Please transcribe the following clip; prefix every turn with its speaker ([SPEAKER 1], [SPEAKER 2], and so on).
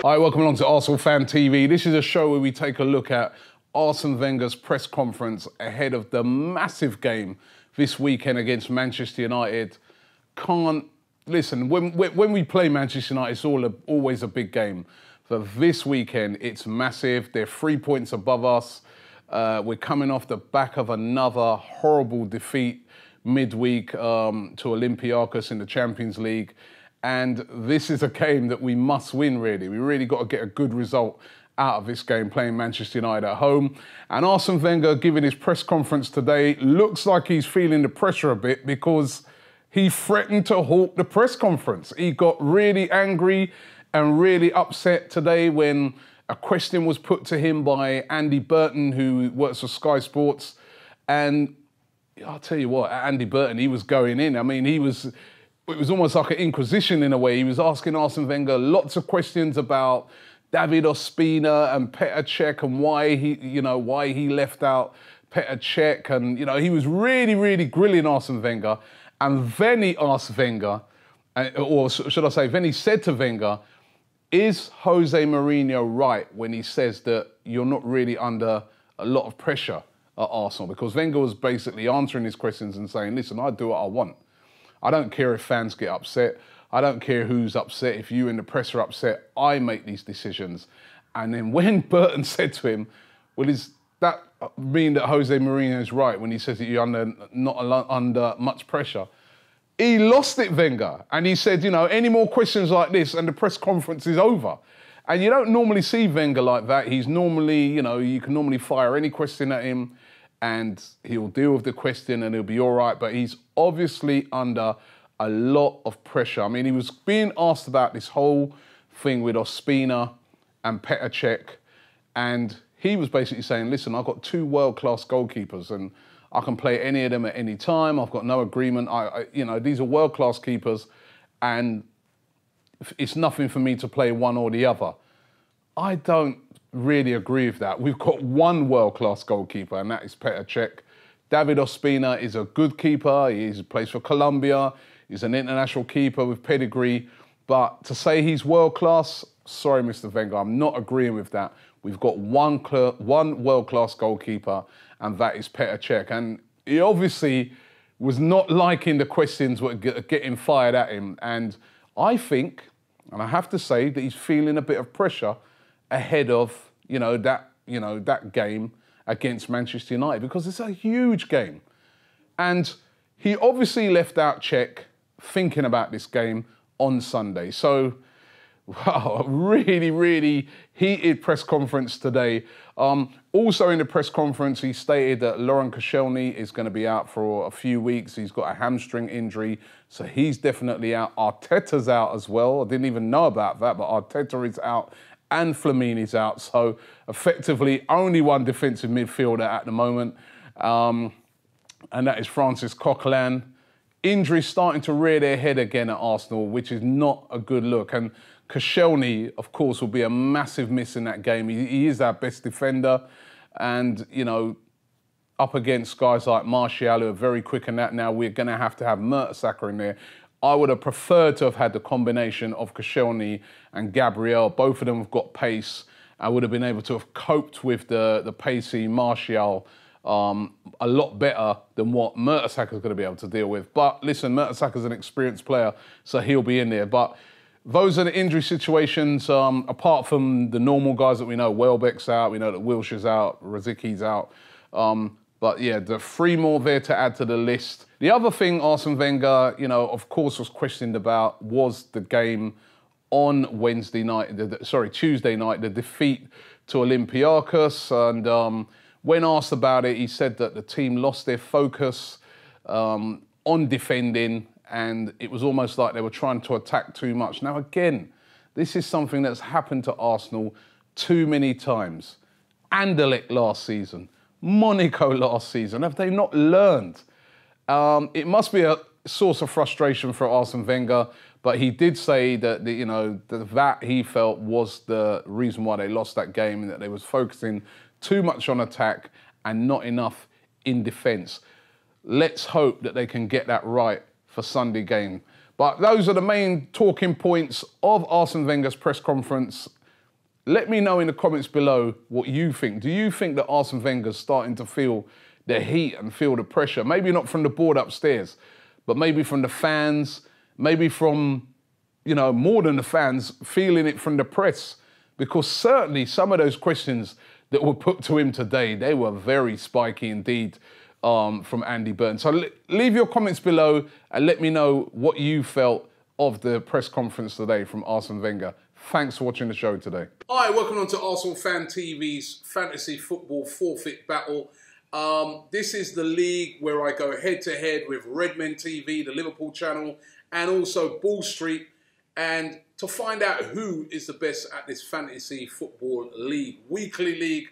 [SPEAKER 1] Hi, welcome along to Arsenal Fan TV. This is a show where we take a look at Arsene Wenger's press conference ahead of the massive game this weekend against Manchester United. Listen, when we play Manchester United, it's always a big game. But this weekend, it's massive. They're 3 points above us. We're coming off the back of another horrible defeat midweek to Olympiacos in the Champions League. And this is a game that we must win, really. We really got to get a good result out of this game, playing Manchester United at home. And Arsene Wenger, giving his press conference today, looks like he's feeling the pressure a bit because he threatened to halt the press conference. He got really angry and really upset today when a question was put to him by Andy Burton, who works for Sky Sports. And I'll tell you what, Andy Burton, he was going in. I mean, it was almost like an inquisition in a way. He was asking Arsene Wenger lots of questions about David Ospina and Petr Cech and why he left out Petr Cech. And, he was really, really grilling Arsene Wenger. And then he asked Wenger, or should I say, then he said to Wenger, is Jose Mourinho right when he says that you're not really under a lot of pressure at Arsenal? Because Wenger was basically answering his questions and saying, listen, I do what I want. I don't care if fans get upset. I don't care who's upset. If you in the press are upset, I make these decisions. And then when Burton said to him, well, does that mean that Jose Mourinho is right when he says that you're not under much pressure? He lost it, Wenger. And he said, any more questions like this and the press conference is over. And you don't normally see Wenger like that. He's normally, you can normally fire any question at him and he'll deal with the question and he'll be all right. But he's obviously under a lot of pressure. I mean, he was being asked about this whole thing with Ospina and Petr Cech, and he was basically saying, listen, I've got two world-class goalkeepers and I can play any of them at any time. I've got no agreement. These are world-class keepers and it's nothing for me to play one or the other. I don't really agree with that. We've got one world-class goalkeeper and that is Petr Cech. David Ospina is a good keeper. He plays for Colombia. He's an international keeper with pedigree. But to say he's world-class, sorry, Mr. Wenger, I'm not agreeing with that. We've got one world-class goalkeeper, and that is Petr Cech. And he obviously was not liking the questions were getting fired at him. And I think, and I have to say, that he's feeling a bit of pressure ahead of, that game against Manchester United, because it's a huge game. And he obviously left out Cech thinking about this game on Sunday. So, wow, really, really heated press conference today. Also in the press conference, he stated that Laurent Koscielny is going to be out for a few weeks. He's got a hamstring injury, so he's definitely out. Arteta's out as well. I didn't even know about that, but Arteta is out and Flamini's out. So effectively only one defensive midfielder at the moment, and that is Francis Coquelin. Injuries starting to rear their head again at Arsenal, which is not a good look. And Koscielny, of course, will be a massive miss in that game. He is our best defender. And, up against guys like Martial, who are very quick in that now, we're going to have Mertesacker in there. I would have preferred to have had the combination of Koscielny and Gabriel. Both of them have got pace. I would have been able to have coped with the pacey Martial a lot better than what Mertesacker is going to be able to deal with. But listen, Mertesacker is an experienced player, so he'll be in there. But those are the injury situations, apart from the normal guys that we know. Welbeck's out, we know that Wilshire's out, Rosický's out. But yeah, the three more there to add to the list. The other thing Arsene Wenger, of course, was questioned about was the game on Tuesday night, the defeat to Olympiacos. And when asked about it, he said that the team lost their focus on defending, and it was almost like they were trying to attack too much. Now, again, this is something that's happened to Arsenal too many times. Anderlecht last season, Monaco last season. Have they not learned? It must be a source of frustration for Arsene Wenger, but he did say that that he felt was the reason why they lost that game, and that they was focusing too much on attack and not enough in defence. Let's hope that they can get that right for Sunday game. But those are the main talking points of Arsene Wenger's press conference Let me know in the comments below what you think. Do you think that Arsene Wenger's starting to feel the heat and feel the pressure? Maybe not from the board upstairs, but maybe from the fans, maybe from, you know, more than the fans, feeling it from the press. Because certainly some of those questions that were put to him today, they were very spiky indeed from Andy Burns. So leave your comments below and let me know what you felt of the press conference today from Arsene Wenger. Thanks for watching the show today. Hi, welcome on to Arsenal Fan TV's Fantasy Football Forfeit Battle. This is the league where I go head-to-head with Redmen TV, the Liverpool channel, and also Ball Street. And to find out who is the best at this fantasy football league, weekly league,